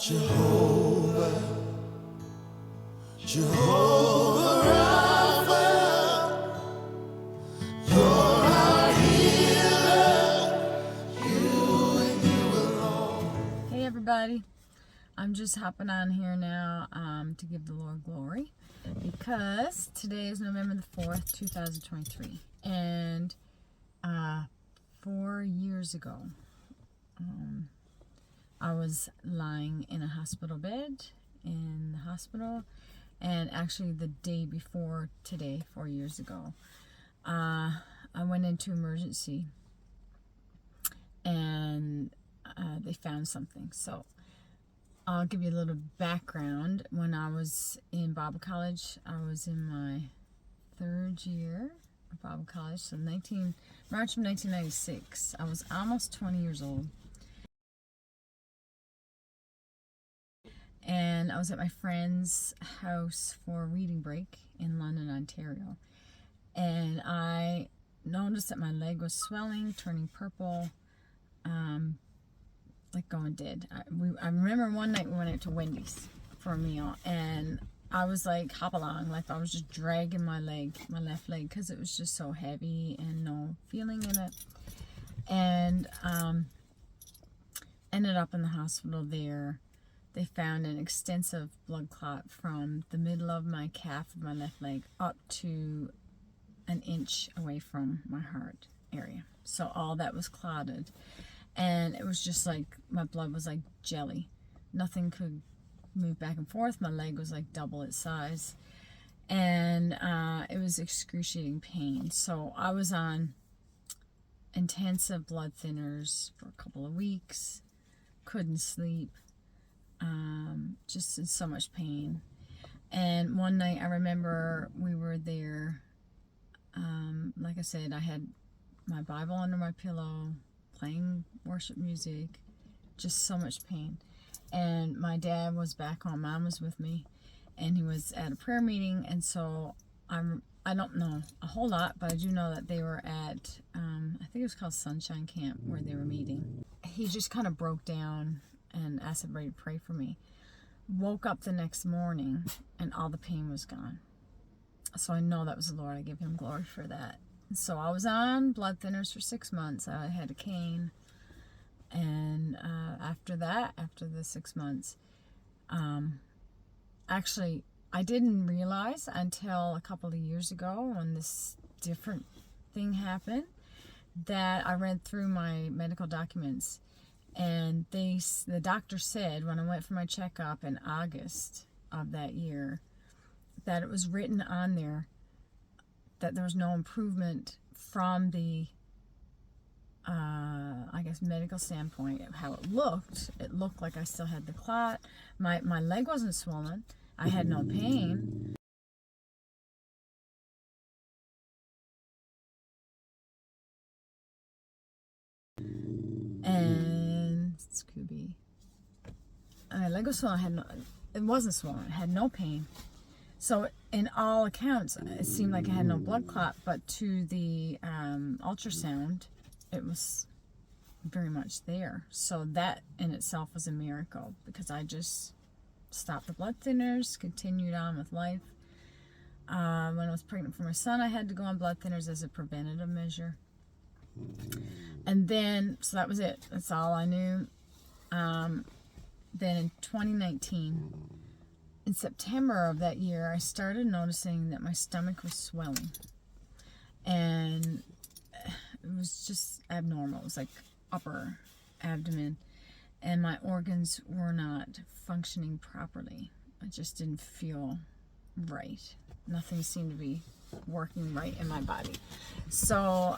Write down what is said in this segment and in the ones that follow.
Jehovah, Jehovah Rapha, you're our healer, you and you alone. Hey everybody, I'm just hopping on here now to give the Lord glory because today is November the 4th, 2023, and 4 years ago I was lying in a hospital bed in the hospital, and actually the day before today, 4 years ago, I went into emergency and they found something. So I'll give you a little background. When I was in Bible college, I was in my 3rd year of Bible college, so March of 1996. I was almost 20 years old. And I was at my friend's house for a reading break in London, Ontario. And I noticed that my leg was swelling, turning purple, like going dead. I remember one night we went out to Wendy's for a meal, and I was like hop along, like I was just dragging my left leg, because it was just so heavy and no feeling in it. And ended up in the hospital there. They found an extensive blood clot from the middle of my calf of my left leg up to an inch away from my heart area. So all that was clotted. And it was just like, my blood was like jelly. Nothing could move back and forth. My leg was like double its size. And it was excruciating pain. So I was on intensive blood thinners for a couple of weeks. Couldn't sleep. Just in so much pain. And one night I remember we were there, like I said, I had my Bible under my pillow, playing worship music, just so much pain. And my dad was back home, Mom was with me, and he was at a prayer meeting. And so I don't know a whole lot, but I do know that they were at, I think it was called Sunshine Camp, where they were meeting. He just kind of broke down and asked everybody to pray for me. Woke up the next morning and all the pain was gone. So I know that was the Lord. I give him glory for that. So I was on blood thinners for 6 months. I had a cane. And after the 6 months, actually, I didn't realize until a couple of years ago, when this different thing happened, that I read through my medical documents. And the doctor said, when I went for my checkup in August of that year, that it was written on there that there was no improvement from the, I guess, medical standpoint of how it looked. It looked like I still had the clot. My leg wasn't swollen. I had no pain. And Scooby. My leg was swollen. It wasn't swollen. It had no pain. So in all accounts, it seemed like I had no blood clot, but to the ultrasound, it was very much there. So that in itself was a miracle, because I just stopped the blood thinners, continued on with life. When I was pregnant for my son, I had to go on blood thinners as a preventative measure. And then, so that was it. That's all I knew. Then in 2019, in September of that year, I started noticing that my stomach was swelling. And it was just abnormal. It was like upper abdomen. And my organs were not functioning properly. I just didn't feel right. Nothing seemed to be working right in my body. So,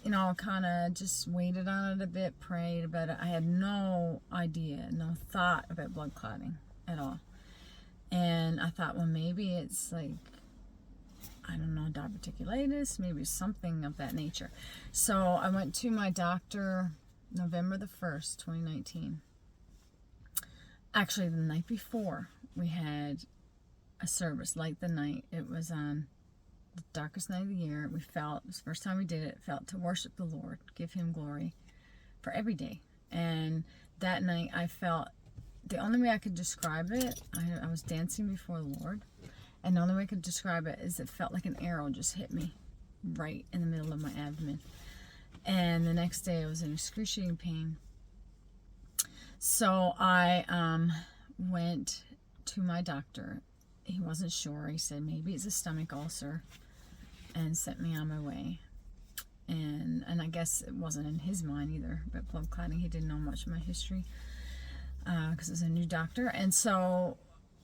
you know, kind of just waited on it a bit, prayed about it. I had no idea, no thought about blood clotting at all. And I thought, well, maybe it's like, I don't know, diverticulitis, maybe something of that nature. So I went to my doctor November the 1st, 2019. Actually, the night before, we had a service, Light the Night. It was on the darkest night of the year. We felt, it was the first time we did it, felt to worship the Lord, give him glory for every day. And that night I felt the only way I could describe it, I was dancing before the Lord, and the only way I could describe it is it felt like an arrow just hit me right in the middle of my abdomen. And the next day I was in excruciating pain. So I went to my doctor. He wasn't sure. He said maybe it's a stomach ulcer, and sent me on my way. And I guess it wasn't in his mind either, but blood clotting, he didn't know much of my history, because it was a new doctor. And so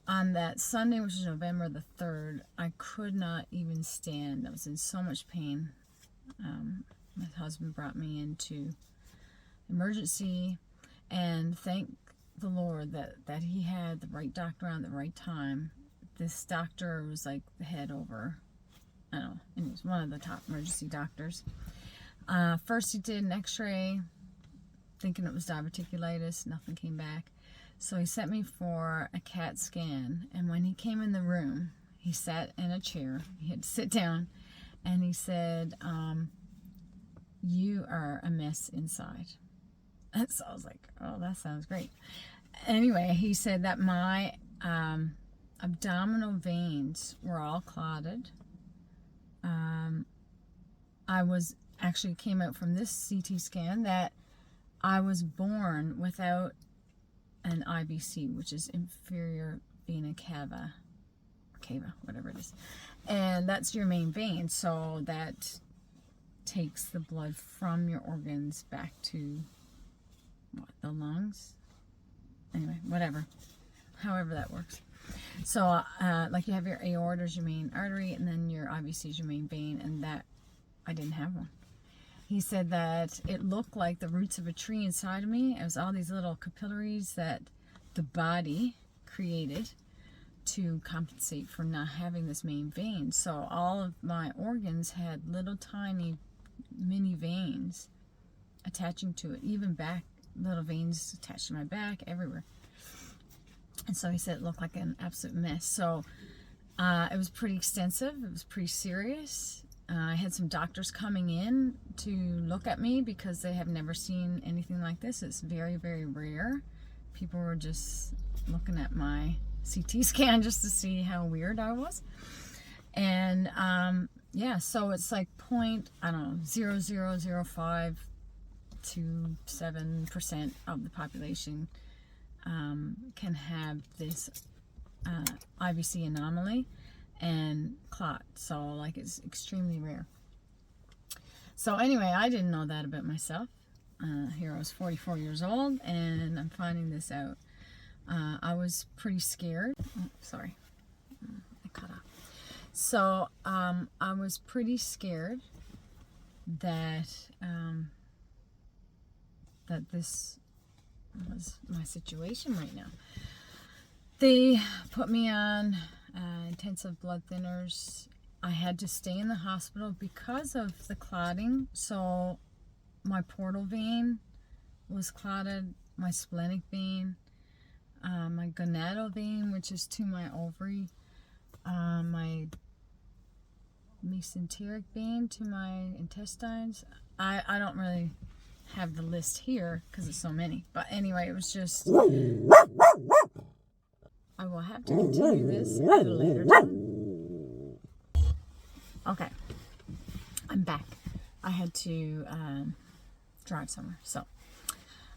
on that Sunday, which is November the 3rd, I could not even stand. I was in so much pain. My husband brought me into emergency, and thank the Lord that he had the right doctor on at the right time. This doctor was like the head over, I don't know, and he was one of the top emergency doctors. First he did an x-ray, thinking it was diverticulitis. Nothing came back. So he sent me for a CAT scan, and when he came in the room, he sat in a chair. He had to sit down, and he said, you are a mess inside. And so I was like, oh, that sounds great. Anyway, he said that my abdominal veins were all clotted. I was actually came out from this CT scan that I was born without an IVC, which is inferior vena cava, whatever it is, and that's your main vein. So that takes the blood from your organs back to the lungs. Anyway, whatever, however that works. So like you have your aorta as your main artery, and then your IVC is your main vein, and that I didn't have one. He said that it looked like the roots of a tree inside of me. It was all these little capillaries that the body created to compensate for not having this main vein. So all of my organs had little tiny mini veins attaching to it, even back, little veins attached to my back, everywhere. And so he said it looked like an absolute mess. So it was pretty extensive. It was pretty serious. I had some doctors coming in to look at me because they have never seen anything like this. It's very, very rare. People were just looking at my CT scan just to see how weird I was. And yeah, so it's like 0.0005 to 7% of the population can have this IVC anomaly and clot. So like it's extremely rare. So anyway, I didn't know that about myself. Here I was 44 years old, and I'm finding this out. I was pretty scared. Oh, sorry, I cut off. So I was pretty scared that that this was my situation right now. They put me on intensive blood thinners. I had to stay in the hospital because of the clotting. So my portal vein was clotted, my splenic vein, my gonadal vein, which is to my ovary, my mesenteric vein to my intestines. I don't really have the list here because it's so many. But anyway, it was just... I will have to continue this at a later time. Okay, I'm back. I had to drive somewhere, so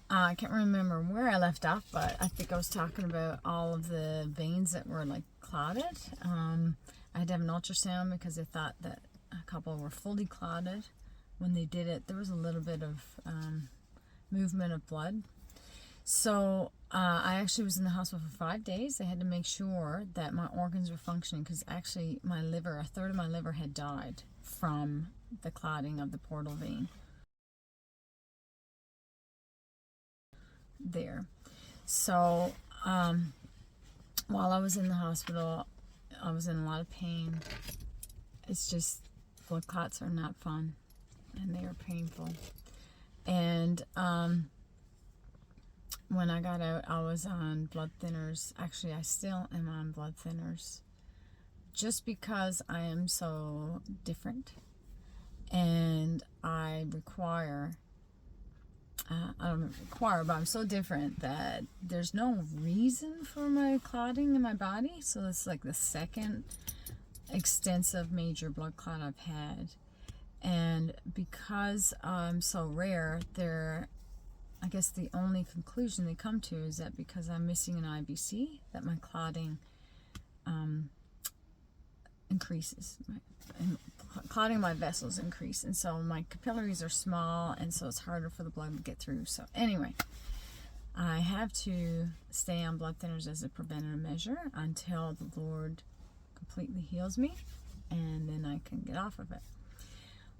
I can't remember where I left off, but I think I was talking about all of the veins that were like clotted. I had to have an ultrasound because they thought that a couple were fully clotted. When they did it, there was a little bit of movement of blood. So I actually was in the hospital for 5 days. They had to make sure that my organs were functioning because actually my liver, a third of my liver had died from the clotting of the portal vein. There. So while I was in the hospital, I was in a lot of pain. It's just, blood clots are not fun, and they are painful. And when I got out, I was on blood thinners. Actually, I still am on blood thinners just because I am so different, and I require I don't require, but I'm so different that there's no reason for my clotting in my body. So it's like the second extensive major blood clot I've had. And because I'm so rare, I guess the only conclusion they come to is that because I'm missing an IBC, that my clotting increases. Clotting my vessels increase, and so my capillaries are small, and so it's harder for the blood to get through. So anyway, I have to stay on blood thinners as a preventative measure until the Lord completely heals me, and then I can get off of it.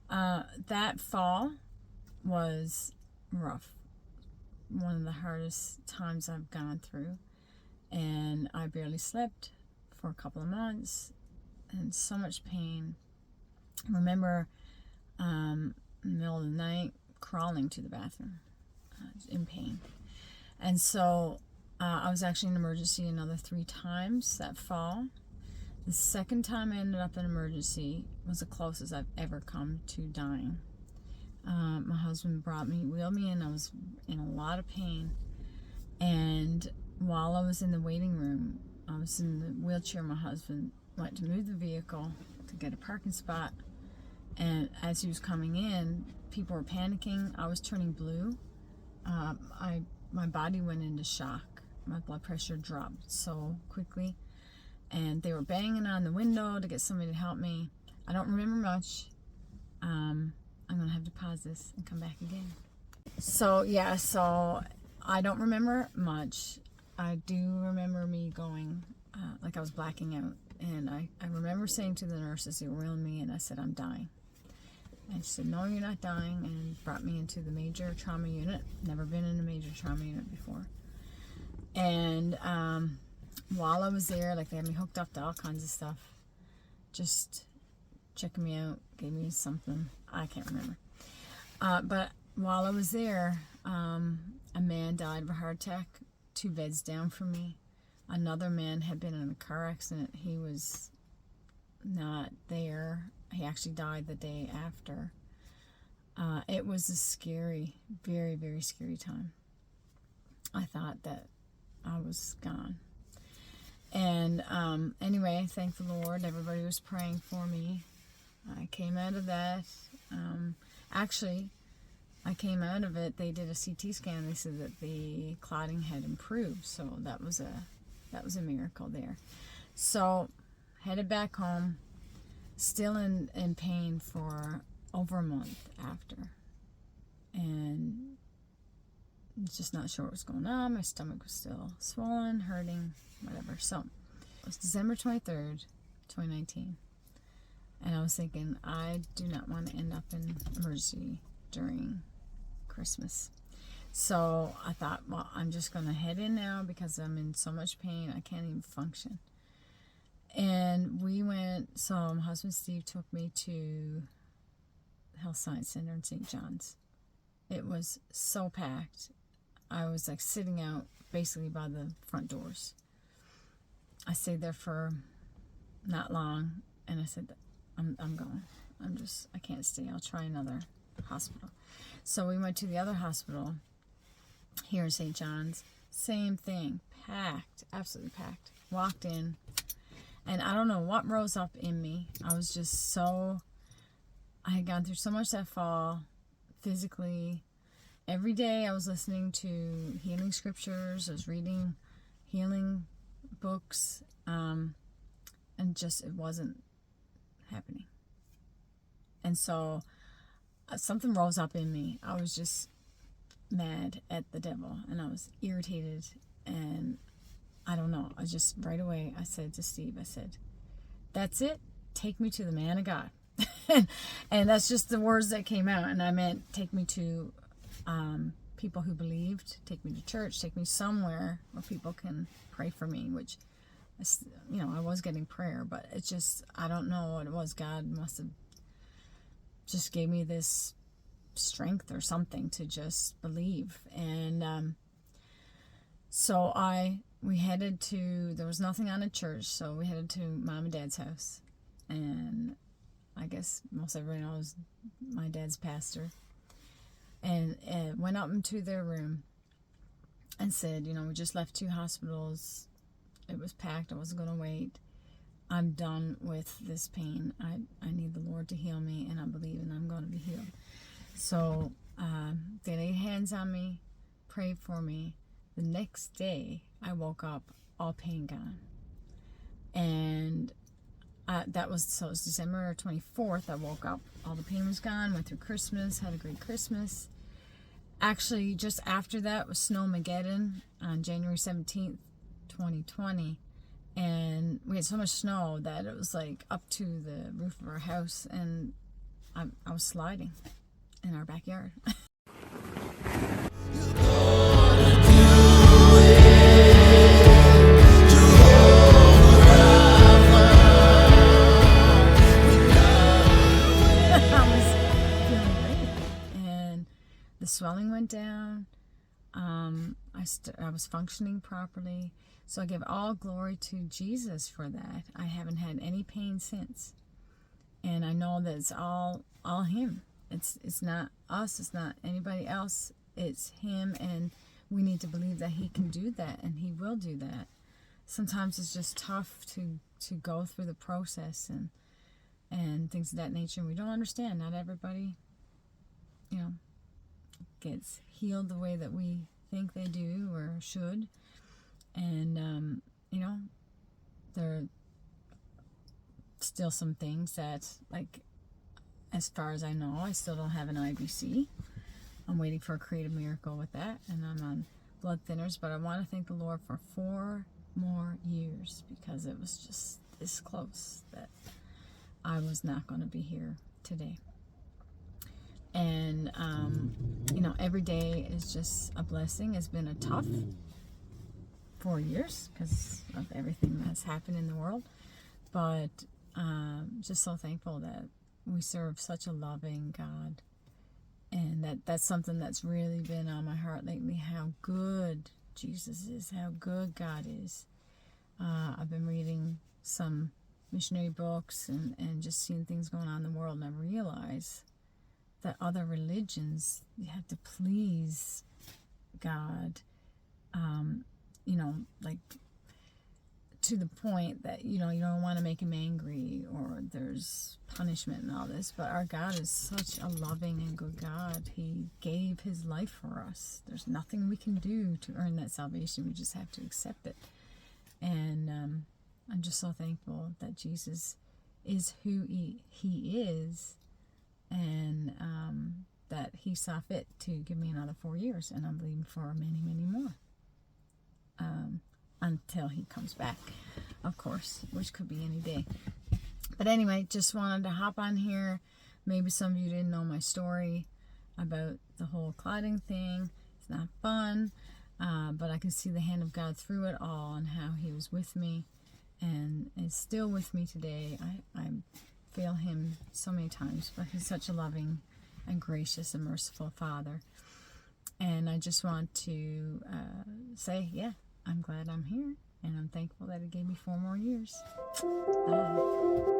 That fall was rough. One of the hardest times I've gone through, and I barely slept for a couple of months, and so much pain. I remember in the middle of the night crawling to the bathroom in pain. And so I was actually in emergency another 3 times that fall. The second time I ended up in emergency was the closest I've ever come to dying. My husband wheeled me in. I was in a lot of pain. And while I was in the waiting room, I was in the wheelchair. My husband went to move the vehicle to get a parking spot. And as he was coming in, people were panicking. I was turning blue. My body went into shock. My blood pressure dropped so quickly. And they were banging on the window to get somebody to help me. I don't remember much. I'm going to have to pause this and come back again. So I don't remember much. I do remember me going, like I was blacking out. And I remember saying to the nurses who were wheeling me in, I said, I'm dying. And she said, no, you're not dying, and brought me into the major trauma unit. Never been in a major trauma unit before. And while I was there, like, they had me hooked up to all kinds of stuff, just checking me out, gave me something, I can't remember. But while I was there, a man died of a heart attack 2 beds down from me. Another man had been in a car accident. He was not there. He actually died the day after. It was a scary, very, very scary time. I thought that I was gone. And anyway, thank the Lord. Everybody was praying for me. I came out of that. Actually, I came out of it. They did a CT scan. They said that the clotting had improved. So that was a miracle there. So headed back home. Still in pain for over a month after. And just not sure what was going on. My stomach was still swollen, hurting, whatever. So it was December 23rd, 2019. And I was thinking, I do not want to end up in emergency during Christmas. So I thought, well, I'm just going to head in now because I'm in so much pain, I can't even function. And we went, so my husband Steve took me to the Health Science Center in St. John's. It was so packed. I was like sitting out basically by the front doors. I stayed there for not long, and I said, I'm going. I can't stay. I'll try another hospital. So we went to the other hospital here in St. John's. Same thing, packed, absolutely packed. Walked in. And I don't know what rose up in me. I was just I had gone through so much that fall, physically. Every day I was listening to healing scriptures. I was reading healing books. And just, it wasn't happening. And so something rose up in me. I was just mad at the devil. And I was irritated, and I don't know. I just, right away, I said to Steve, I said, that's it. Take me to the man of God. And that's just the words that came out. And I meant, take me to people who believed, take me to church, take me somewhere where people can pray for me, which, I was getting prayer, but it's just, I don't know what it was. God must have just gave me this strength or something to just believe. And so we headed to, there was nothing on a church, so we headed to Mom and Dad's house. And I guess most everybody knows my dad's pastor. and went up into their room and said, you know, we just left 2 hospitals. It was packed. I wasn't going to wait. I'm done with this pain. I need the Lord to heal me, and I believe, and I'm going to be healed. So they laid hands on me, prayed for me. The next day, I woke up, all pain gone. And it was December 24th. I woke up, all the pain was gone, went through Christmas, had a great Christmas. Actually, just after that was Snowmageddon on January 17th, 2020. And we had so much snow that it was like up to the roof of our house, and I was sliding in our backyard. The swelling went down. I was functioning properly. So I give all glory to Jesus for that. I haven't had any pain since. And I know that it's all Him. It's not us. It's not anybody else. It's Him. And we need to believe that He can do that, and He will do that. Sometimes it's just tough to go through the process and things of that nature. And we don't understand. Not everybody, you know, gets healed the way that we think they do or should. And you know, there are still some things that, like, as far as I know, I still don't have an IBC. I'm waiting for a creative miracle with that, and I'm on blood thinners. But I want to thank the Lord for 4 more years, because it was just this close that I was not going to be here today. And you know, every day is just a blessing. It's been a tough 4 years because of everything that's happened in the world, but just so thankful that we serve such a loving God, and that's something that's really been on my heart lately, how good Jesus is, how good God is. I've been reading some missionary books and just seeing things going on in the world, and I realize that other religions, you have to please God, you know, like to the point that, you know, you don't want to make Him angry, or there's punishment and all this. But our God is such a loving and good God. He gave His life for us. There's nothing we can do to earn that salvation. We just have to accept it. And I'm just so thankful that Jesus is who He is, and that He saw fit to give me another 4 years, and I'm believing for many, many more, until He comes back, of course, which could be any day. But anyway, just wanted to hop on here. Maybe some of you didn't know my story about the whole clotting thing. It's not fun, but I can see the hand of God through it all, and how He was with me and is still with me today. I fail Him so many times, but He's such a loving and gracious and merciful Father. And I just want to say, yeah, I'm glad I'm here, and I'm thankful that He gave me 4 more years. Bye.